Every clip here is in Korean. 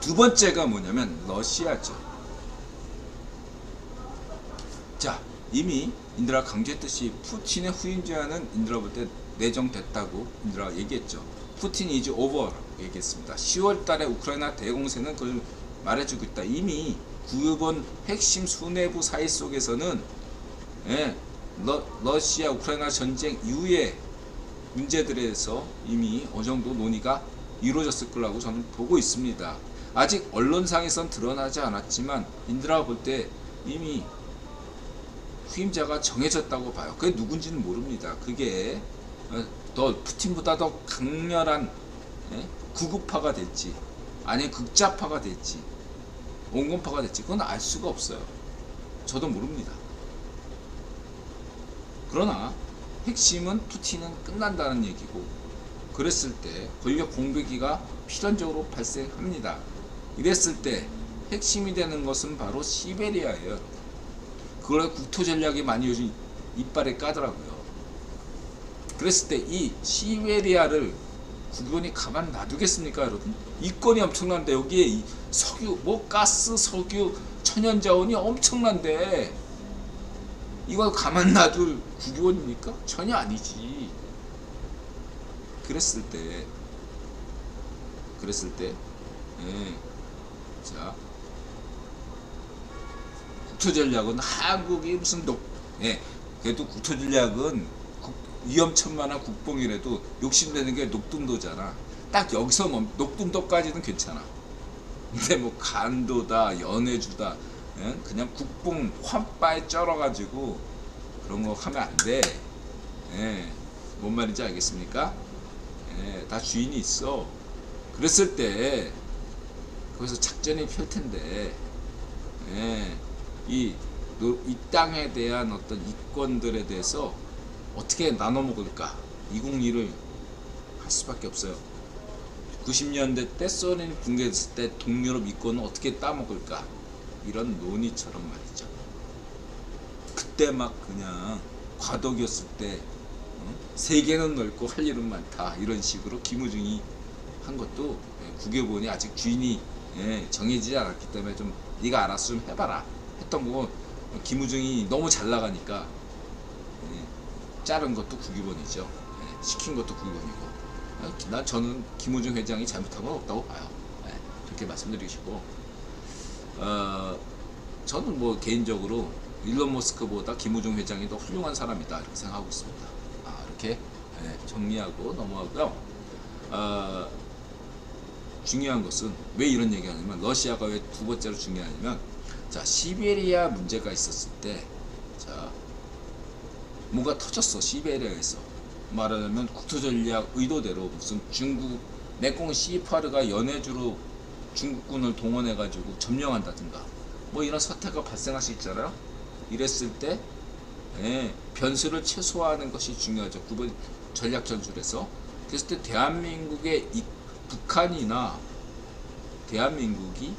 두 번째가 뭐냐면 러시아죠. 자, 이미 인드라 강조했듯이 푸틴의 후임자는 인드라 볼 때 내정됐다고 인드라가 얘기했죠. 푸틴 이즈 오버라고 얘기했습니다. 10월 달에 우크라이나 대공세는 그걸 말해주고 있다. 이미 구번 핵심 수뇌부 사이 속에서는 러시아 우크라이나 전쟁 이후의 문제들에 대해서 이미 어느 정도 논의가 이루어졌을 거라고 저는 보고 있습니다. 아직 언론상에선 드러나지 않았지만 인드라가 볼 때 이미 후임자가 정해졌다고 봐요. 그게 누군지는 모릅니다. 그게 더 푸틴보다 더 강렬한 구구파가 될지 아니면 극좌파가 될지 온건파가 될지 그건 알 수가 없어요. 저도 모릅니다. 그러나 핵심은 푸틴은 끝난다는 얘기고, 그랬을 때 권력 공백기가 필연적으로 발생합니다. 이랬을 때 핵심이 되는 것은 바로 시베리아예요. 그걸 국토 전략이 많이 요즘 이빨에 까더라고요. 그랬을 때 이 시베리아를 국군이 가만 놔두겠습니까, 여러분? 이권이 엄청난데 여기에 이 석유, 뭐 가스, 석유, 천연자원이 엄청난데 이걸 가만 놔둘 국유원입니까? 전혀 아니지. 그랬을 때, 자, 국토전략은 한국이 무슨 그래도 국토전략은 위험천만한 국뽕이라도 욕심내는 게 녹tum도잖아. 딱 여기서 녹tum도까지는 괜찮아. 근데 뭐 간도다, 연해주다, 그냥 국뽕 환빠에 쩔어가지고 그런 거 하면 안 돼. 뭔 말인지 알겠습니까? 다 주인이 있어. 그랬을 때 거기서 작전이 펼 텐데, 이 땅에 대한 어떤 이권들에 대해서 어떻게 나눠 먹을까? 202를 할 수밖에 없어요. 90년대 때 소련이 붕괴했을 때 동유럽 이권은 어떻게 따먹을까? 이런 논의처럼 말이죠. 그때 막 그냥 과도기였을 때 세계는 넓고 할 일은 많다 이런 식으로 김우중이 한 것도 국외본이 아직 주인이 정해지지 않았기 때문에 좀 네가 알아서 좀 해봐라 했던 거고, 김우중이 너무 잘 나가니까 자른 것도 국유본이죠. 시킨 것도 국유본이고, 저는 김우중 회장이 잘못한 건 없다고 봐요. 그렇게 말씀드리시고, 저는 뭐 개인적으로 일론 머스크보다 김우중 회장이 더 훌륭한 사람이다 이렇게 생각하고 있습니다. 이렇게 정리하고 넘어가고요. 중요한 것은 왜 이런 얘기하냐면, 러시아가 왜 두 번째로 중요하냐면, 자, 시베리아 문제가 있었을 때, 자, 뭐가 터졌어. 시베리아에서 말하자면 국토전략 의도대로 무슨 중국 메콩 시파르가 연해주로 중국군을 동원해가지고 점령한다든가 뭐 이런 사태가 발생할 수 있잖아요. 이랬을 때 변수를 최소화하는 것이 중요하죠. 그번 전략 전술에서. 그랬을 때 대한민국의 북한이나 대한민국이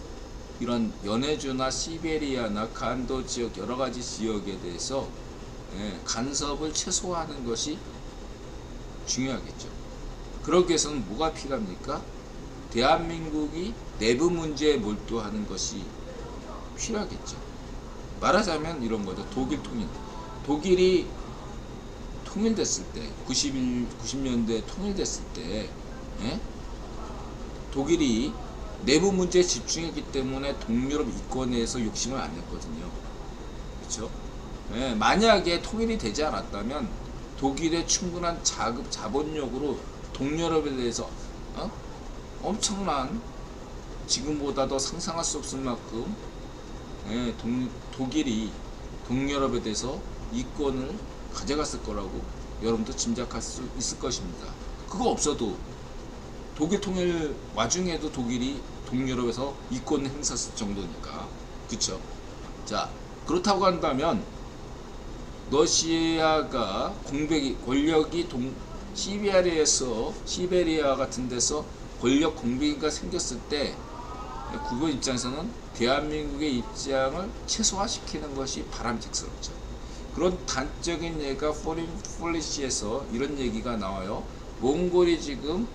이런 연해주나 시베리아나 간도 지역 여러 가지 지역에 대해서 간섭을 최소화하는 것이 중요하겠죠. 그러기 위해서는 뭐가 필요합니까? 대한민국이 내부 문제에 몰두하는 것이 필요하겠죠. 말하자면 이런 거죠. 독일 통일. 독일이 통일됐을 때, 90년대 통일됐을 때, 독일이 내부 문제에 집중했기 때문에 동유럽 이권에서 욕심을 안 냈거든요. 그렇죠? 만약에 통일이 되지 않았다면 독일의 충분한 자본력으로 동유럽에 대해서 엄청난, 지금보다 더 상상할 수 없을 만큼 독일이 동유럽에 대해서 이권을 가져갔을 거라고 여러분도 짐작할 수 있을 것입니다. 그거 없어도 독일 통일 와중에도 독일이 동유럽에서 이권 행사했을 정도니까. 그쵸? 자, 그렇다고 한다면 러시아가 권력이 시베리아 같은 데서 권력 공백기가 생겼을 때 국가 입장에서는 대한민국의 입장을 최소화시키는 것이 바람직스럽죠. 그런 단적인 예가 포린 폴리시에서 이런 얘기가 나와요. 몽골이 지금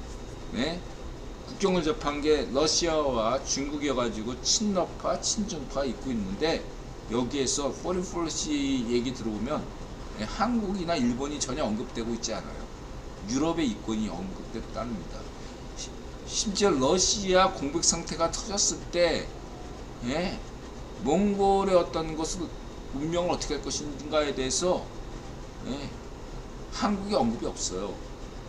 국경을 접한 게 러시아와 중국이어가지고 친러파, 친중파 있고 있는데 여기에서 포린 폴리시 얘기 들어보면 한국이나 일본이 전혀 언급되고 있지 않아요. 유럽의 이권이 언급됐답니다. 심지어 러시아 공백 상태가 터졌을 때 몽골의 어떤 것을 운명을 어떻게 할 것인가에 대해서 한국의 언급이 없어요.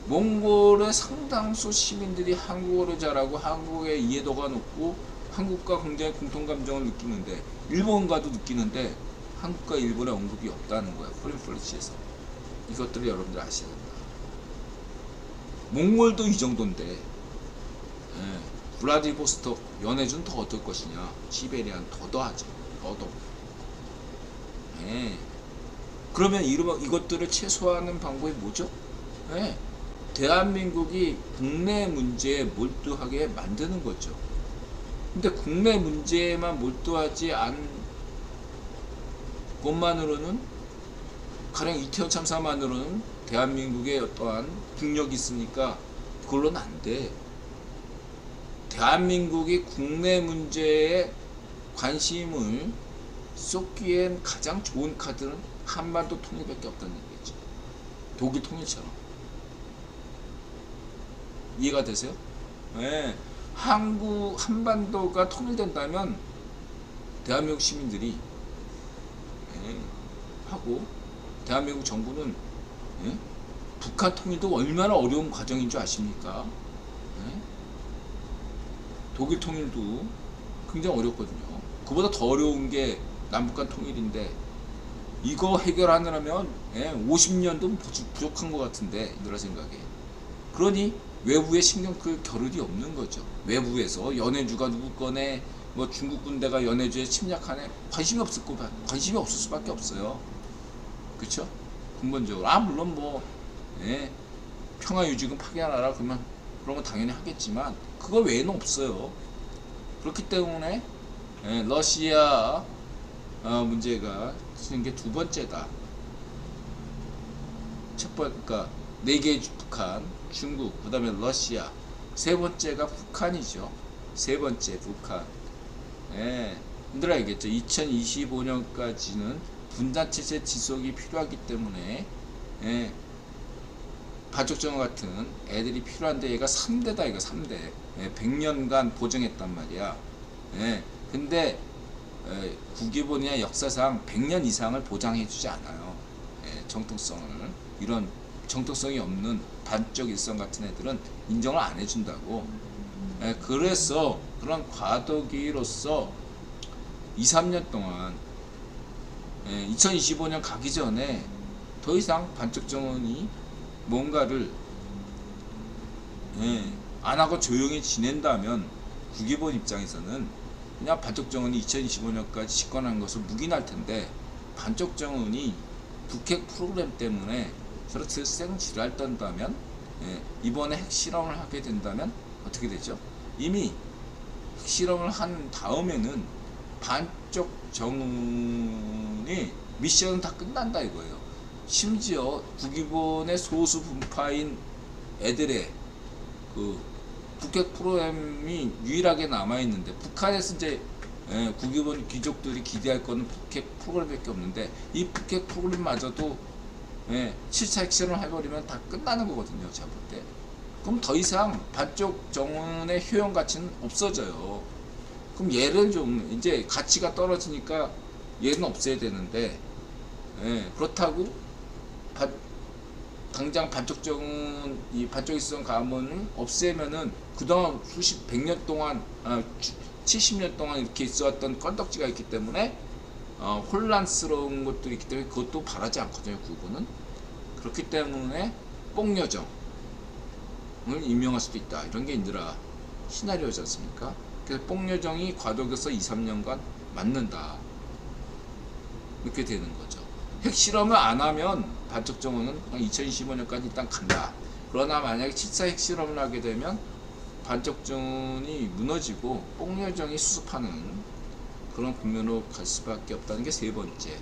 몽골의 상당수 시민들이 한국어를 잘하고 한국의 이해도가 높고 한국과 굉장히 공통감정을 느끼는데 일본과도 느끼는데 한국과 일본의 언급이 없다는 거예요. 포린 폴리시에서. 이것들을 여러분들 아셔야 된다. 몽골도 이 정도인데 블라디보스톡 연해준 더 어떨 것이냐. 시베리안 더더하죠. 더더. 그러면 이것들을 최소화하는 방법이 뭐죠? 대한민국이 국내 문제에 몰두하게 만드는 거죠. 근데 국내 문제에만 몰두하지 않은 것만으로는, 가령 이태원 참사만으로는 대한민국의 어떠한 국력이 있으니까 그걸로는 안 돼. 대한민국이 국내 문제에 관심을 쏟기엔 가장 좋은 카드는 한반도 통일밖에 없다는 얘기죠. 독일 통일처럼. 이해가 되세요? 한반도가 통일된다면 대한민국 시민들이 하고 대한민국 정부는 북한 통일도 얼마나 어려운 과정인 줄 아십니까? 독일 통일도 굉장히 어렵거든요. 그보다 더 어려운 게 남북한 통일인데 이거 해결하느라면 50년도 부족한 것 같은데 이들아 생각에. 그러니 외부에 신경 끌 겨를이 없는 거죠. 외부에서 연해주가 누구 거네, 뭐 중국 군대가 연해주에 침략하네, 관심이 없을 수밖에 없어요. 그렇죠? 근본적으로 물론 뭐 평화유지군 파견하라 그러면 그런 건 당연히 하겠지만 그거 외에는 없어요. 그렇기 때문에 러시아 문제가 있는 게 두 번째다. 첫 번째, 그러니까 4개의 북한, 중국, 그 다음에 러시아. 세 번째가 북한이죠. 세 번째 북한. 힘들어 알겠죠. 2025년까지는 분단체제 지속이 필요하기 때문에 바족정어 같은 애들이 필요한데 얘가 3대다 이거 3대. 100년간 보증했단 말이야. 근데 국기본이나 역사상 100년 이상을 보장해주지 않아요. 정통성을. 이런 정통성이 없는 반쪽 일성 같은 애들은 인정을 안 해준다고. 그래서 그런 과도기로서 2, 3년 동안 2025년 가기 전에 더 이상 반쪽 정원이 뭔가를 안 하고 조용히 지낸다면 국기본 입장에서는 그냥 반쪽 정원이 2025년까지 집권한 것을 묵인할 텐데, 반쪽 정원이 북핵 프로그램 때문에 저렇게 생지랄 떤다면 이번에 핵실험을 하게 된다면 어떻게 되죠? 이미 핵실험을 한 다음에는 반쪽 정원이 미션은 다 끝난다 이거예요. 심지어 국기본의 소수 분파인 애들의 그 북핵 프로그램이 유일하게 남아있는데, 북한에서 이제 국기본 귀족들이 기대할 거는 북핵 프로그램밖에 없는데, 이 북핵 프로그램마저도 7차 핵실험을 해버리면 다 끝나는 거거든요. 제가 볼 때. 그럼 더 이상 반쪽 정원의 효용 가치는 없어져요. 그럼 얘를 좀 이제 가치가 떨어지니까 얘는 없애야 되는데, 그렇다고 당장 반쪽 정원, 이 반쪽 일성 가문을 없애면은 그동안 수십 100년 동안 70년 동안 이렇게 있어왔던 건덕지가 있기 때문에 혼란스러운 것도 있기 때문에 그것도 바라지 않거든요. 그거는. 그렇기 때문에 뽕여정을 임명할 수도 있다. 이런 게 인들아 시나리오지 않습니까? 그래서 뽕여정이 과도기에서 2, 3년간 맞는다. 이렇게 되는 거죠. 핵실험을 안 하면 반쪽 정원은 2025년까지 일단 간다. 그러나 만약에 7차 핵실험을 하게 되면 반쪽 정원이 무너지고 뽕여정이 수습하는 그런 국면으로 갈 수밖에 없다는 게 세 번째.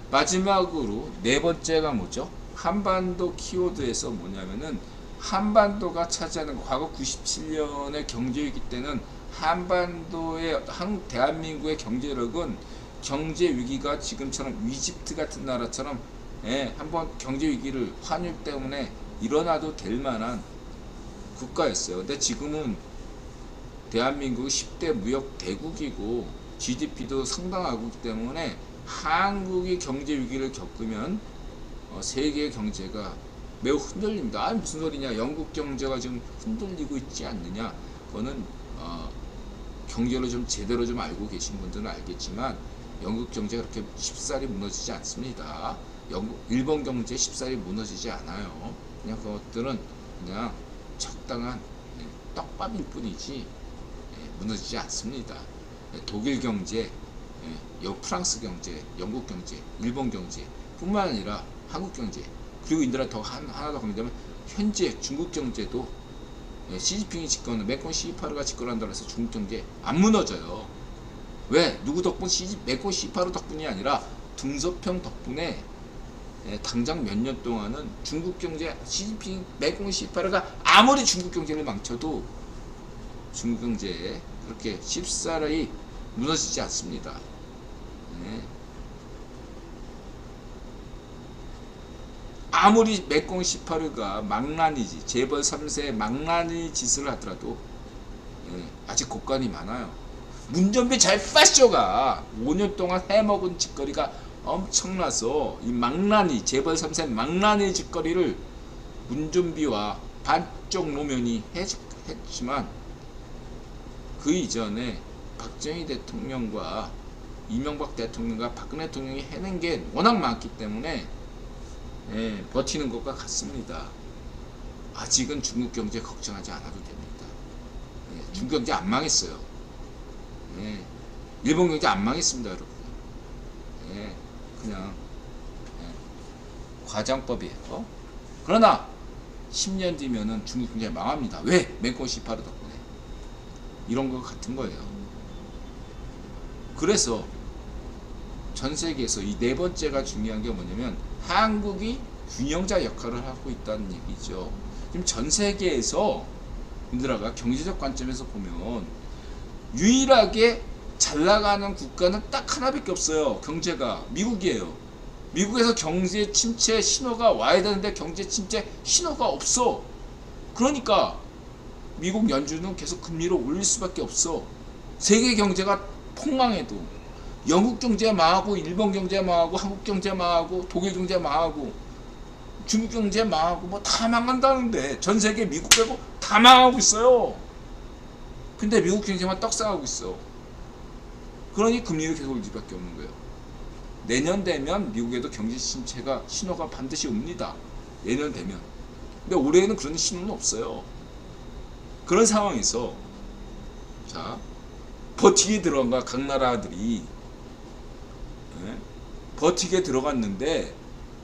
마지막으로 네 번째가 뭐죠? 한반도 키워드에서 뭐냐면은 한반도가 차지하는 과거 97년의 경제위기 때는 한반도의 대한민국의 경제력은 경제 위기가 지금처럼 이집트 같은 나라처럼 한번 경제 위기를 환율 때문에 일어나도 될 만한 국가였어요. 근데 지금은 대한민국이 10대 무역 대국이고 GDP도 상당하기 때문에 한국이 경제 위기를 겪으면 세계 경제가 매우 흔들립니다. 아, 무슨 소리냐? 영국 경제가 지금 흔들리고 있지 않느냐? 그거는 경제를 좀 제대로 좀 알고 계신 분들은 알겠지만 영국 경제가 그렇게 쉽사리 무너지지 않습니다. 일본 경제 쉽사리 무너지지 않아요. 그냥 그것들은 그냥 적당한 떡밥일 뿐이지 무너지지 않습니다. 독일 경제, 프랑스 경제, 영국 경제, 일본 경제 뿐만 아니라 한국 경제, 그리고 인들아 더 하나 더 강조하면 현재 중국 경제도 시진핑이 집권을 매콘 시파르가 집권한다고 해서 중국 경제 안 무너져요. 왜? 누구 덕분? 매콘 시파르 덕분이 아니라 등소평 덕분에 당장 몇 년 동안은 중국 경제 시진핑 매콘 시파르가 아무리 중국 경제를 망쳐도 중국 경제에 그렇게 쉽사리 무너지지 않습니다. 아무리 매공 18가 망나니지 재벌 3세 망나니 짓을 하더라도 아직 고관이 많아요. 문전비 잘 빠져가 5년 동안 해먹은 짓거리가 엄청나서 이 망나니 재벌 3세 망나니 짓거리를 문전비와 반쪽 노면이 했지만 그 이전에 박정희 대통령과 이명박 대통령과 박근혜 대통령이 해낸 게 워낙 많기 때문에 버티는 것과 같습니다. 아직은 중국 경제 걱정하지 않아도 됩니다. 중국 경제 안 망했어요. 일본 경제 안 망했습니다, 여러분. 그냥 과장법이에요. 그러나 10년 뒤면은 중국 경제 망합니다. 왜? 매콘 시파르 덕분에. 이런 거 같은 거예요. 그래서 전 세계에서 이 네 번째가 중요한 게 뭐냐면 한국이 균형자 역할을 하고 있다는 얘기죠. 지금 전 세계에서 우리나라가 경제적 관점에서 보면 유일하게 잘 나가는 국가는 딱 하나밖에 없어요. 경제가 미국이에요. 미국에서 경제 침체 신호가 와야 되는데 경제 침체 신호가 없어. 그러니까 미국 연준은 계속 금리를 올릴 수밖에 없어. 세계 경제가 폭망해도 영국 경제 망하고 일본 경제 망하고 한국 경제 망하고 독일 경제 망하고 중국 경제 망하고 뭐 다 망한다는데 전 세계 미국 빼고 다 망하고 있어요. 근데 미국 경제만 떡상하고 있어. 그러니 금리를 계속 올릴 수밖에 없는 거예요. 내년 되면 미국에도 경제 침체가 신호가 반드시 옵니다. 내년 되면. 근데 올해는 그런 신호는 없어요. 그런 상황에서 자 버티게 들어간 각 나라들이 버티게 들어갔는데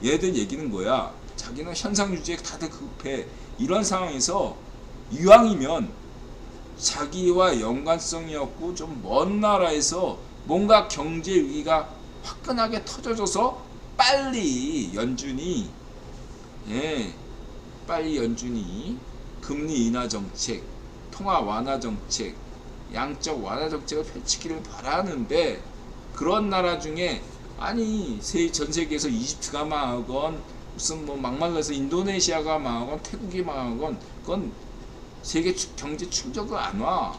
얘들 얘기는 뭐야? 자기는 현상 유지에 다들 급해. 이런 상황에서 이왕이면 자기와 연관성이 없고 좀 먼 나라에서 뭔가 경제 위기가 화끈하게 터져져서 빨리 연준이 금리 인하 정책, 통화 완화 정책, 양적 완화 정책을 펼치기를 바라는데 그런 나라 중에 아니 전 세계에서 이집트가 망하건 무슨 뭐 막말라서 인도네시아가 망하건 태국이 망하건 그건 세계 경제 충격을 안 와.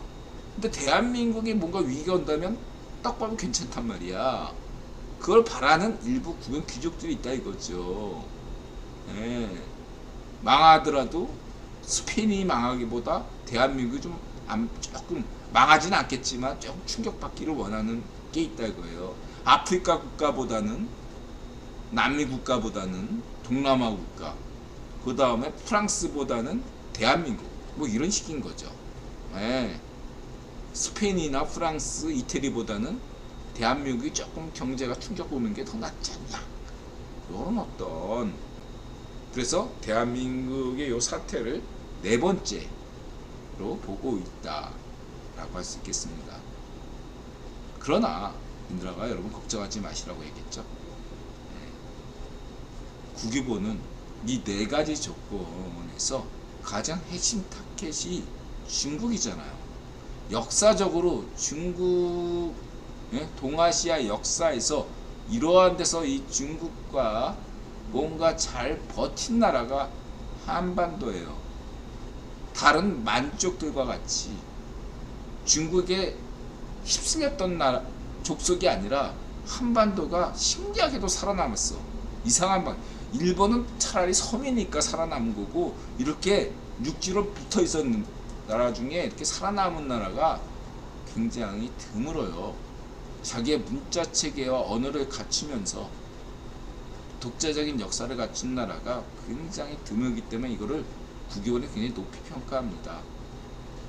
근데 대한민국이 뭔가 위기가 온다면 딱 봐도 괜찮단 말이야. 그걸 바라는 일부 국영 귀족들이 있다 이거죠. 망하더라도 스페인이 망하기보다 대한민국이 조금 망하진 않겠지만 조금 충격받기를 원하는 게 있다 이거예요. 아프리카 국가보다는 남미 국가보다는 동남아 국가, 그 다음에 프랑스보다는 대한민국, 뭐 이런 식인 거죠. 스페인이나 프랑스, 이태리보다는 대한민국이 조금 경제가 충격 오는 게 더 낫지 않냐, 이런 어떤. 그래서 대한민국의 이 사태를 네 번째로 보고 있다라고 할 수 있겠습니다. 그러나 인드라가 여러분 걱정하지 마시라고 얘기했죠. 국유보는 이 네 가지 조건에서 가장 핵심 타겟이 중국이잖아요. 역사적으로 중국, 동아시아 역사에서 이러한 데서 이 중국과 뭔가 잘 버틴 나라가 한반도예요. 다른 만족들과 같이 중국에 휩쓸렸던 나라, 족속이 아니라 한반도가 신기하게도 살아남았어. 이상한 방. 일본은 차라리 섬이니까 살아남은 거고, 이렇게 육지로 붙어 있었는 나라 중에 이렇게 살아남은 나라가 굉장히 드물어요. 자기의 문자 체계와 언어를 갖추면서 독자적인 역사를 갖춘 나라가 굉장히 드물기 때문에 이거를 국외원이 굉장히 높이 평가합니다.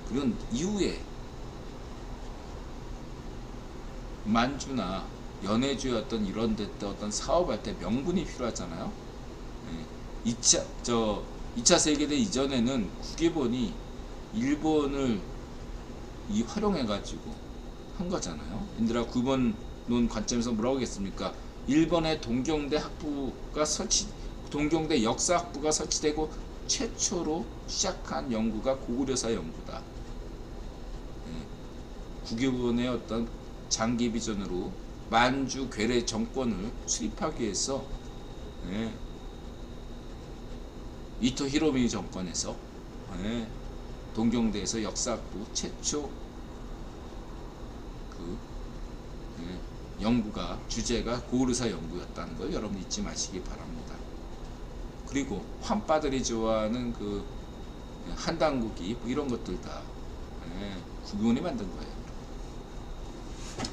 그리고 이후에 만주나 연해주였던 이런 데 어떤 사업할 때 명분이 필요하잖아요. 2차 세계대 이전에는 국외본이 일본을 활용해가지고 한 거잖아요. 인드라 9번 논 관점에서 뭐라고 하겠습니까? 일본의 동경대 역사학부가 설치되고 최초로 시작한 연구가 고구려사 연구다. 국외본의 어떤 장기 비전으로 만주 괴뢰 정권을 수립하기 위해서 이토 히로부미 정권에서 동경대에서 역사학부 최초 연구가 주제가 고구려사 연구였다는 걸 여러분 잊지 마시기 바랍니다. 그리고 환빠들이 좋아하는 그 한당국이 이런 것들 다 국외원이 만든 거예요.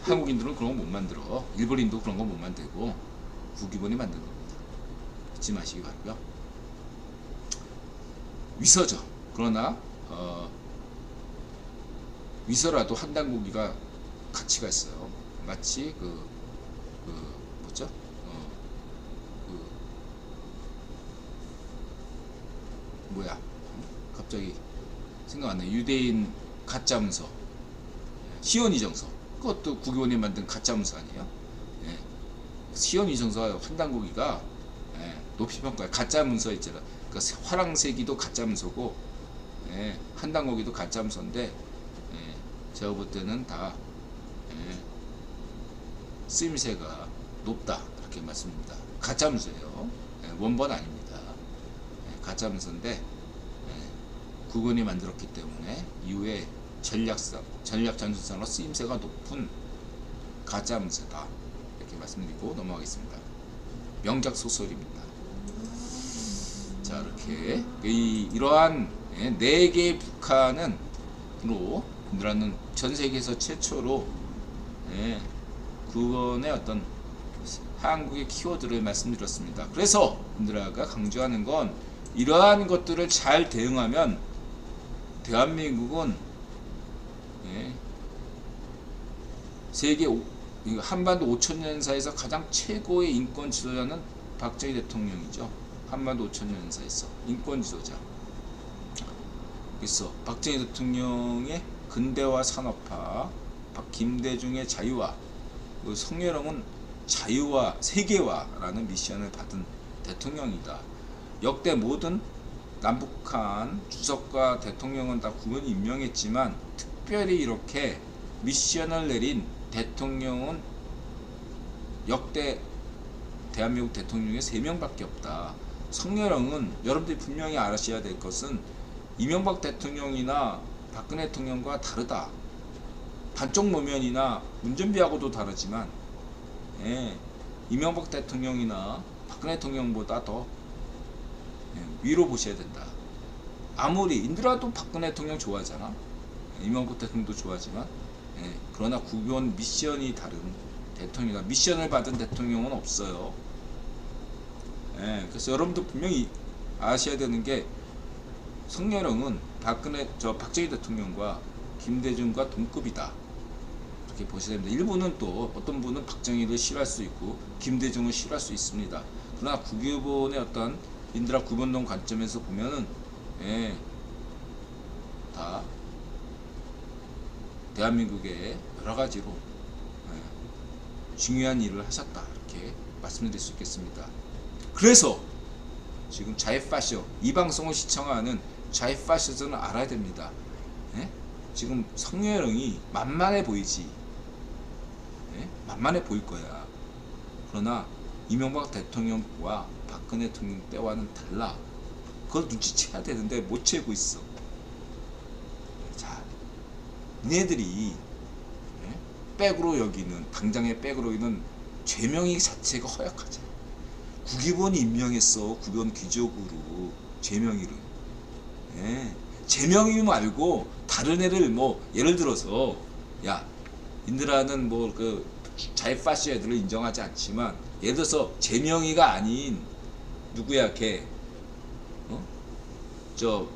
한국인들은 그런 거 못 만들어. 일본인도 그런 거 못 만들고 국외원이 만든 겁니다. 잊지 마시기 바라고요. 위서죠. 그러나 위서라도 한당고기가 가치가 있어요. 마치 뭐죠? 갑자기 생각 안 나요. 유대인 가짜 문서, 시온 이정서. 그것도 국외원이 만든 가짜 문서 아니에요? 시온 이정서 한당고기가 높이 평가해. 가짜 문서 있잖아. 그러니까 화랑세기도 가짜 문서고, 한당고기도 가짜 문서인데, 제가 볼 때는 다 쓰임새가 높다 이렇게 말씀드립니다. 가짜 문서예요. 원본 아닙니다. 가짜 문서인데 국원이 만들었기 때문에 이후에 전략 전술상으로 쓰임새가 높은 가짜 문서다 이렇게 말씀드리고 넘어가겠습니다. 명작 소설입니다. 자, 이렇게 이러한 4개의 북한으로 인드라는 전 세계에서 최초로 그건의 어떤 한국의 키워드를 말씀드렸습니다. 그래서 인드라가 강조하는 건 이러한 것들을 잘 대응하면 대한민국은 세계 한반도 5천년사에서 가장 최고의 인권 지도자는 박정희 대통령이죠. 한반도 5천년사에서 인권 지도자. 그래서 박정희 대통령의 근대화 산업화, 김대중의 자유화, 성렬형은 자유화, 세계화라는 미션을 받은 대통령이다. 역대 모든 남북한 주석과 대통령은 다 국원이 임명했지만 특별히 이렇게 미션을 내린 대통령은 역대 대한민국 대통령의 3명밖에 없다. 성렬형은 여러분들이 분명히 아셔야 될 것은 이명박 대통령이나 박근혜 대통령과 다르다. 반쪽 노면이나 운전비하고도 다르지만 이명박 대통령이나 박근혜 대통령보다 더 위로 보셔야 된다. 아무리 인드라도 박근혜 대통령 좋아하잖아. 이명박 대통령도 좋아하지만 그러나 국원 미션이 다른 대통령이다. 미션을 받은 대통령은 없어요. 그래서 여러분도 분명히 아셔야 되는 게 성렬형은 박정희 대통령과 김대중과 동급이다. 이렇게 보셔야 됩니다. 일부는 또 어떤 분은 박정희를 싫어할 수 있고 김대중을 싫어할 수 있습니다. 그러나 국유본의 어떤 인드라 구본론 관점에서 보면은 다 대한민국의 여러 가지로 중요한 일을 하셨다 이렇게 말씀드릴 수 있겠습니다. 그래서 지금 자해파쇼 이 방송을 시청하는 좌파시즘은 알아야 됩니다. 예? 지금 성렬형이 만만해 보이지. 예? 만만해 보일 거야. 그러나 이명박 대통령과 박근혜 대통령 때와는 달라. 그걸 눈치채야 되는데 못 채고 있어. 자, 니네들이 예? 백으로 여기는, 당장의 백으로 여기는 죄명이 자체가 허약하잖아. 국기본이 임명했어. 국기본 귀족으로 죄명이를. 예. 죄명이 말고 다른 애를 뭐 예를 들어서 야 인드라는 뭐 그 자이파시 애들을 인정하지 않지만 예를 들어서 죄명이가 아닌 누구야 걔 저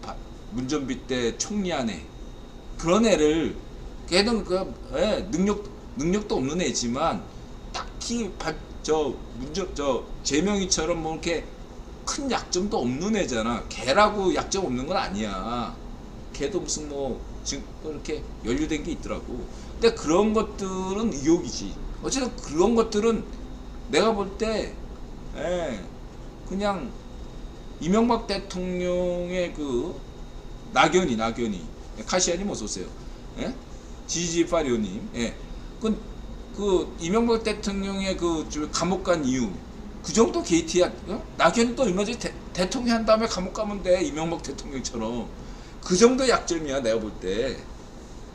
문전비 때 총리한 애 그런 애를 걔는 그 능력도 없는 애지만 딱히 저 제명이처럼 뭐 이렇게 큰 약점도 없는 애잖아. 걔라고 약점 없는 건 아니야. 걔도 무슨 뭐 지금 이렇게 연루된 게 있더라고. 근데 그런 것들은 의혹이지. 어쨌든 그런 것들은 내가 볼 때 그냥 이명박 대통령의 그 낙연이 카시아님 어서 오세요. 예? 지지파리오님. 예. 그 이명박 대통령의 그 감옥 간 이유 그 정도 게이트야. 낙연이 또 얼마 전에 대통령 한 다음에 감옥 가면 돼. 이명박 대통령처럼 그 정도 약점이야 내가 볼 때.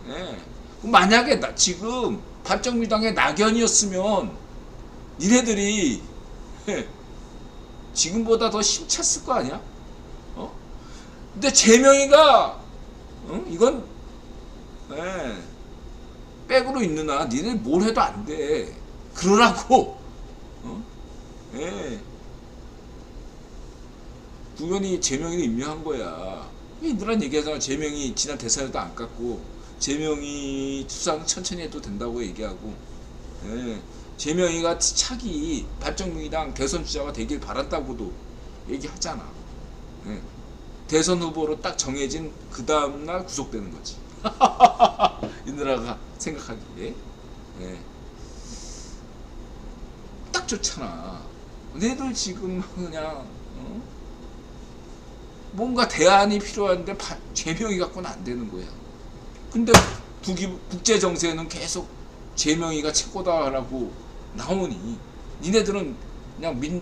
예. 만약에 지금 발정미당의 낙연이었으면 니네들이 지금보다 더 힘찼을 거 아니야? 근데 제명이가 이건 백으로 있는 한 니네 뭘 해도 안 돼. 그러라고. 구현이 제명이를 임명한 거야. 이들한 얘기하잖아. 제명이 지난 대선에도 안 깎고 제명이 수상 천천히 해도 된다고 얘기하고 제명이가 차기 발정민주당 대선 주자가 되길 바란다고도 얘기하잖아. 대선 후보로 딱 정해진 그 다음날 구속되는 거지. 인드라가 생각하기에 딱 좋잖아. 너희들 지금 그냥 뭔가 대안이 필요한데 제명이 갖고는 안 되는 거야. 근데 국제 정세는 계속 제명이가 최고다라고 나오니 니네들은 그냥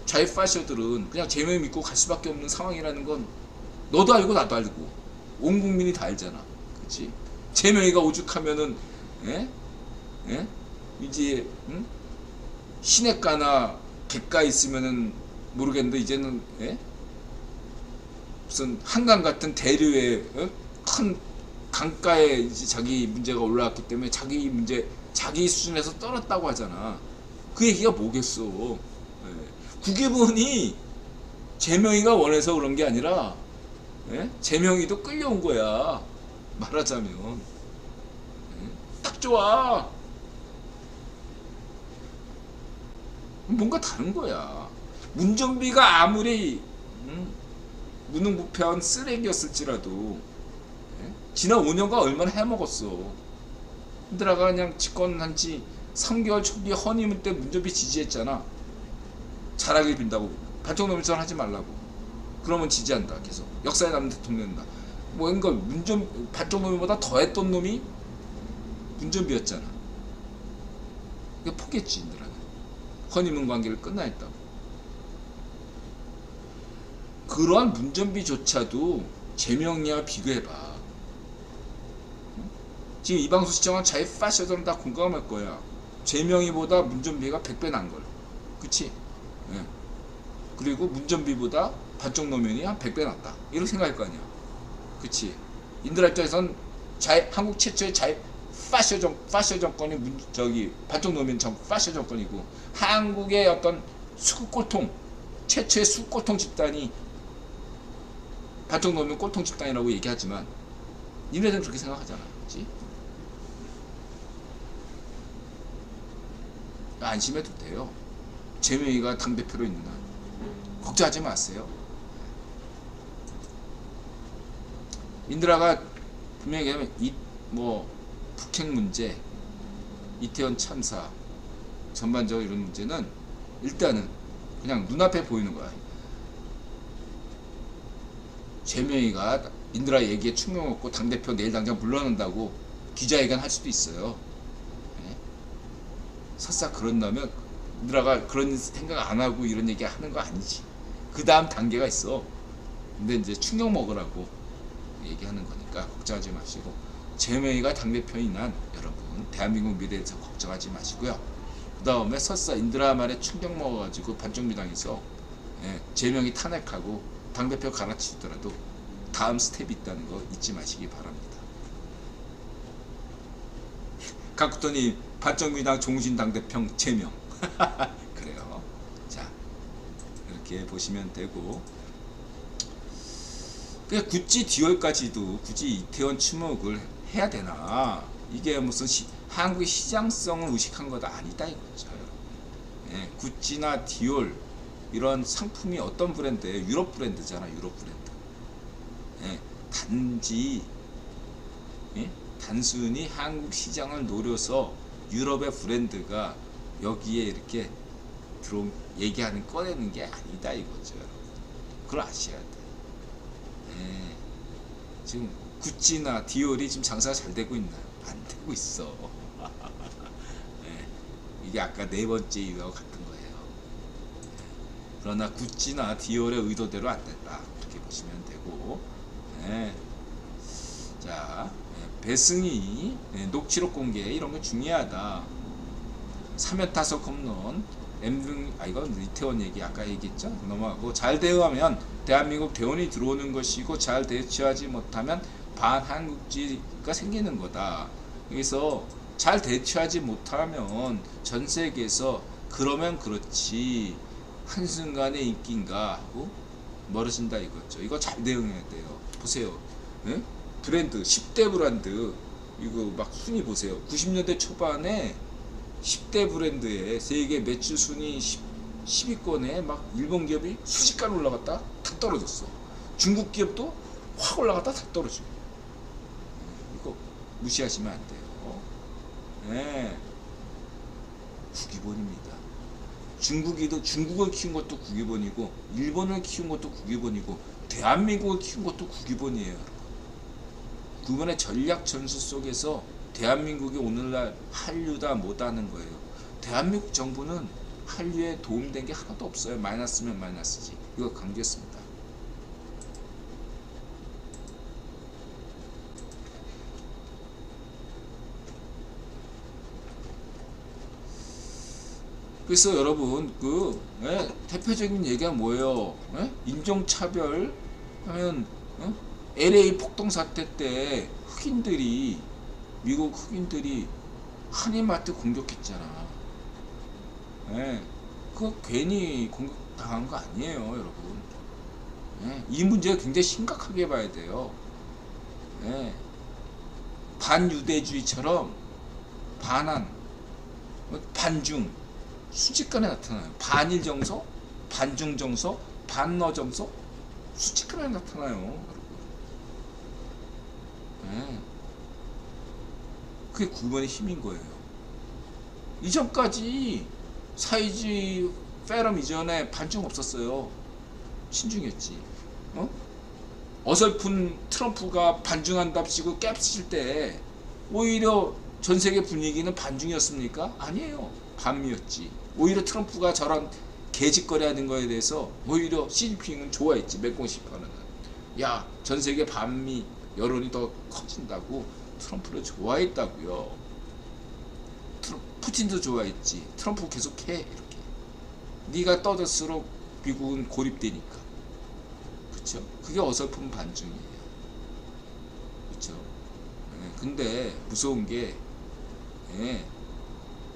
자유파셔들은 그냥 제명이 믿고 갈 수밖에 없는 상황이라는 건 너도 알고 나도 알고 온 국민이 다 알잖아. 그렇지? 제명이가 오죽하면은 이제 시냇가나 객가 있으면은 모르겠는데 이제는 무슨 한강 같은 대류에 큰 강가에 이제 자기 문제가 올라왔기 때문에 자기 수준에서 떨었다고 하잖아. 그 얘기가 뭐겠어. 국회의원이 제명이가 원해서 그런 게 아니라 제명이도 끌려온 거야. 말하자면 딱 좋아. 뭔가 다른 거야. 문정비가 아무리 무능부패한 쓰레기였을지라도 지난 5년간 얼마나 해먹었어. 인드라가 그냥 집권한 지 3개월 초기 허니문 때 문정비 지지했잖아. 잘하길 빈다고. 발정노민선 하지 말라고. 그러면 지지한다. 계속. 역사에 남는 대통령이다. 뭔가 발정노민보다 더 했던 놈이 문정비였잖아. 포기했지 인드라는. 허니문 관계를 끝나 했다고. 그러한 문정비조차도 제명리와 비교해봐. 지금 이 방송 시청한 자유파시들은 다 공감할 거야. 제명이보다 문정비가 100배 난걸. 그치? 그리고 문정비보다 반쪽노면이 한 100배 낫다. 이렇게 생각할 거 아니야. 그치? 인드라 입장에선 한국 최초의 파셔 정권이 반쪽노면 파셔 정권이고 한국의 어떤 수국골통 최초의 수국골통 집단이 반쪽노면 꼴통 집단이라고 얘기하지만 니네들은 그렇게 생각하잖아. 그치? 안심해도 돼요. 제명이가 당대표로 있는 한 걱정하지 마세요. 인드라가 분명히 얘기하면 북핵 문제, 이태원 참사, 전반적으로 이런 문제는 일단은 그냥 눈앞에 보이는 거야. 최명희가 인드라 얘기에 충격 먹고 당대표 내일 당장 물러난다고 기자회견 할 수도 있어요. 예? 설사 그런다면 인드라가 그런 생각 안 하고 이런 얘기 하는 거 아니지. 그 다음 단계가 있어. 근데 이제 충격 먹으라고 얘기하는 거니까 걱정하지 마시고, 최명희가 당대표인 한 여러분 대한민국 미래에 대해서 걱정하지 마시고요. 그 다음에 설사 인드라 말에 충격 먹어가지고 반정미당에서 최명희 탄핵하고 당대표 갈아치우더라도 다음 스텝이 있다는 거 잊지 마시기 바랍니다. 각국더니 반정미당 종신 당대표 최명 그래요. 자, 이렇게 보시면 되고, 굳이 디올까지도 굳이 이태원 추모를 해야 되나? 이게 무슨 한국의 시장성을 의식한 거다 아니다 이거죠. 예, 구찌나 디올 이런 상품이 어떤 브랜드예요? 유럽 브랜드잖아, 유럽 브랜드. 예, 단지 단순히 한국 시장을 노려서 유럽의 브랜드가 여기에 이렇게 얘기하는 꺼내는 게 아니다 이거죠. 그걸 아셔야 돼. 예, 지금 구찌나 디올이 지금 장사가 잘 되고 있나요? 안 되고 있어. 예, 이게 아까 네 번째 이유와 같은 거예요. 예, 그러나 구찌나 디올의 의도대로 안 된다 이렇게 보시면 되고, 예, 자, 배승희 녹취록 공개 이런 거 중요하다. 3회 타석 홈런 이건 이태원 얘기 아까 얘기했죠. 넘어가고, 잘 대응하면 대한민국 대원이 들어오는 것이고 잘 대처하지 못하면 반한국지가 생기는 거다. 그래서 잘 대처하지 못하면 전 세계에서 그러면 그렇지 한순간의 인기인가 하고 멀어진다 이거죠. 이거 잘 대응해야 돼요. 보세요. 네? 브랜드 10대 브랜드 이거 막 순위 보세요. 90년대 초반에 10대 브랜드의 세계 매출 순위 10위권에 막 일본 기업이 수십간 올라갔다 다 떨어졌어. 중국 기업도 확 올라갔다 다 떨어지고. 이거 무시하시면 안 돼요. 네. 국위본입니다. 중국을 키운 것도 국위본이고, 일본을 키운 것도 국위본이고, 대한민국을 키운 것도 국위본이에요. 그분의 전략 전술 속에서 대한민국이 오늘날 한류다 뭐다는 거예요. 대한민국 정부는 한류에 도움된 게 하나도 없어요. 마이너스면 마이너스지. 이거 강조했습니다. 그래서 여러분 대표적인 얘기가 뭐예요? 인종차별 하면 LA 폭동 사태 때 미국 흑인들이 한인마트 공격했잖아. 그거 괜히 공격당한 거 아니에요, 여러분. 이 문제가 굉장히 심각하게 봐야 돼요. 반유대주의처럼 반중 순식간에 나타나요. 반일 정서, 반중 정서, 반러 정서 순식간에 나타나요, 여러분. 그게 구분의 힘인 거예요. 이전까지 사회주의 페럼 이전에 반중 없었어요. 친중했지. 어설픈 트럼프가 반중한답시고 깝칠 때 오히려 전 세계 분위기는 반중이었습니까? 아니에요. 반미였지. 오히려 트럼프가 저런 개짓거리 하는 거에 대해서 오히려 시진핑은 좋아했지. 맥공식파는. 야, 전 세계 반미 여론이 더 커진다고 트럼프를 좋아했다고요. 푸틴도 좋아했지. 트럼프 계속해 이렇게. 네가 떠들수록 미국은 고립되니까. 그렇죠? 그게 어설픈 반중이에요. 그렇죠? 근데 무서운 게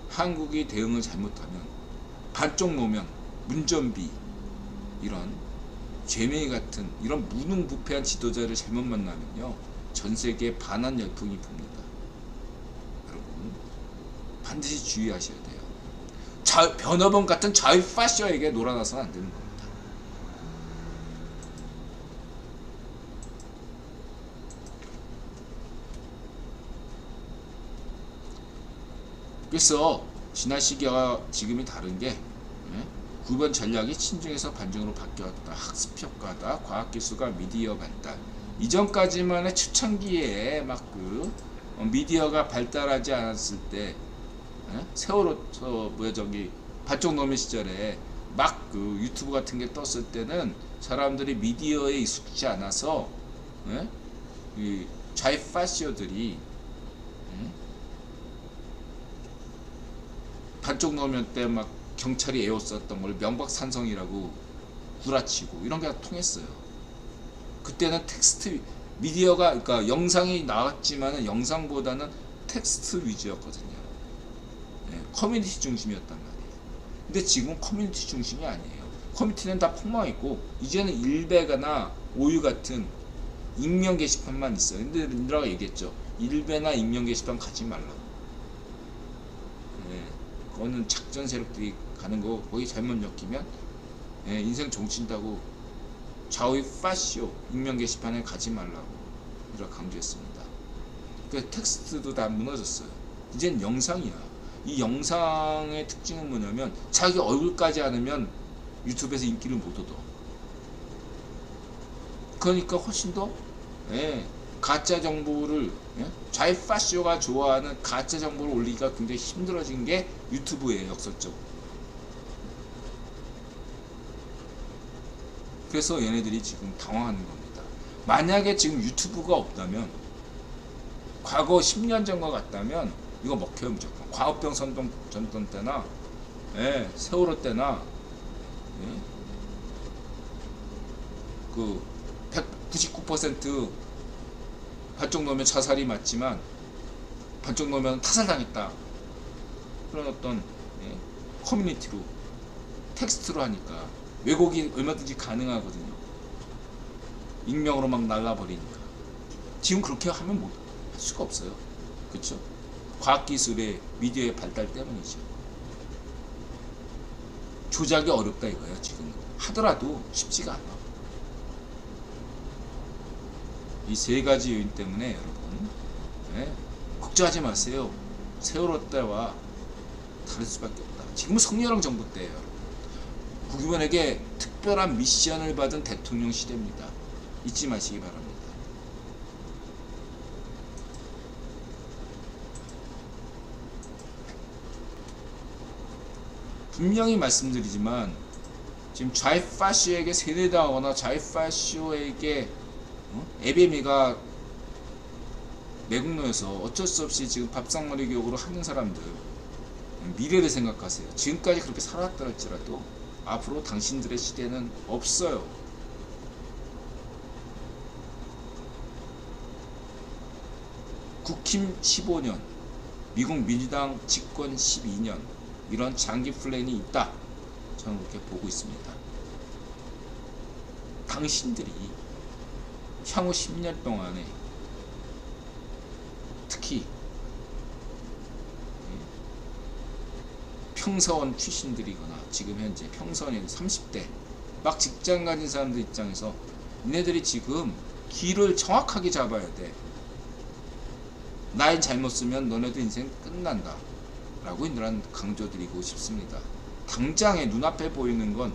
한국이 대응을 잘못하면 반쪽 노면, 문전비 이런 최명희 같은 이런 무능부패한 지도자를 잘못 만나면요 전 세계에 반한 열풍이 붑니다. 여러분 반드시 주의하셔야 돼요. 변호범 같은 자유 파셔에게 놀아나서는 안 되는 겁니다. 그래서 지난 시기와 지금이 다른 게 구분 전략이 친중에서 반중으로 바뀌었다. 학습 효과다. 과학기술과 미디어 발달. 이전까지만의 초창기에 막 미디어가 발달하지 않았을 때, 세월호 뭐야 저기 발족노면 시절에 막 유튜브 같은 게 떴을 때는 사람들이 미디어에 익숙지 않아서 이 좌익파시오들이 발족노면 때 막 경찰이 에워쌌던 걸 명박산성이라고 구라치고 이런 게 통했어요. 그때는 텍스트 미디어가 그러니까 영상이 나왔지만은 영상보다는 텍스트 위주였거든요. 커뮤니티 중심이었단 말이에요. 근데 지금 커뮤니티 중심이 아니에요. 커뮤니티는 다 폭망했고 이제는 일베가나 오유 같은 익명 게시판만 있어요. 근데 린드라가 얘기했죠. 일베나 익명 게시판 가지 말라고. 그거는 작전 세력들이 가는 거 거기 잘못 엮이면 인생 종친다고 좌우의 파시오 익명 게시판에 가지 말라고 이렇게 강조했습니다. 그 텍스트도 다 무너졌어요. 이젠 영상이야. 이 영상의 특징은 뭐냐면 자기 얼굴까지 않으면 유튜브에서 인기를 못 얻어. 그러니까 훨씬 더 가짜 정보를 좌익파시오가 좋아하는 가짜 정보를 올리기가 굉장히 힘들어진 게 유튜브예요. 역설적으로. 그래서 얘네들이 지금 당황하는 겁니다. 만약에 지금 유튜브가 없다면 과거 10년 전과 같다면 이거 먹혀요. 무조건. 광우병 전던 때나 세월호 때나 그 199% 발족노면 자살이 맞지만 발족노면 타살당했다. 그런 어떤 커뮤니티로 텍스트로 하니까 왜곡이 얼마든지 가능하거든요. 익명으로 막 날라버리니까. 지금 그렇게 하면 할 수가 없어요. 그렇죠? 과학기술의 미디어의 발달 때문이죠. 조작이 어렵다 이거예요. 지금 하더라도 쉽지가 않아. 이 세 가지 요인 때문에 여러분 걱정하지 마세요. 세월호 때와 다를 수밖에 없다. 지금은 성렬형 정부 때예요. 여러분. 국유원에게 특별한 미션을 받은 대통령 시대입니다. 잊지 마시기 바랍니다. 분명히 말씀드리지만 지금 좌익파시오에게 세뇌당하거나 좌익파시오에게 에베미가 매국노여서 어쩔 수 없이 지금 밥상머리 교육으로 하는 사람들 미래를 생각하세요. 지금까지 그렇게 살아왔다 할지라도 앞으로 당신들의 시대는 없어요. 국힘 15년, 미국 민주당 집권 12년 이런 장기 플랜이 있다. 저는 그렇게 보고 있습니다. 당신들이 향후 10년 동안에 특히 평사원 출신들이거나 지금 현재 평사원인 30대 막 직장 가진 사람들 입장에서 니네들이 지금 길을 정확하게 잡아야 돼. 나이 잘못 쓰면 너네도 인생 끝난다 라고 이런 강조드리고 싶습니다. 당장에 눈앞에 보이는 건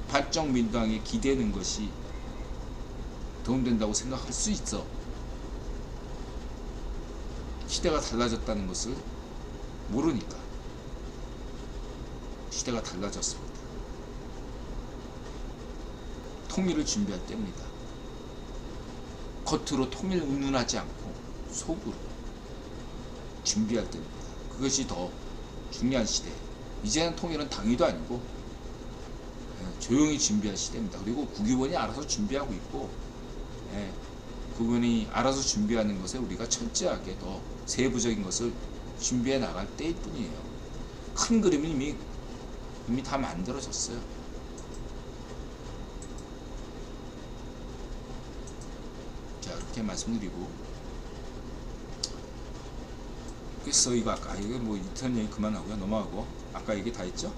발정민주당에 기대는 것이 도움된다고 생각할 수 있어. 시대가 달라졌다는 것을 모르니까. 시대가 달라졌습니다. 통일을 준비할 때입니다. 겉으로 통일 운운하지 않고 속으로 준비할 때입니다. 그것이 더 중요한 시대. 이제는 통일은 당위도 아니고 조용히 준비할 시대입니다. 그리고 국유원이 알아서 준비하고 있고 그분이 알아서 준비하는 것에 우리가 철저하게 더 세부적인 것을 준비해 나갈 때일 뿐이에요. 큰 그림은 이미 다 만들어졌어요. 자, 이렇게 말씀드리고 그래서 이거 아까 이거 뭐 이턴 얘기 그만하고요. 넘어가고 아까 얘기 다 했죠?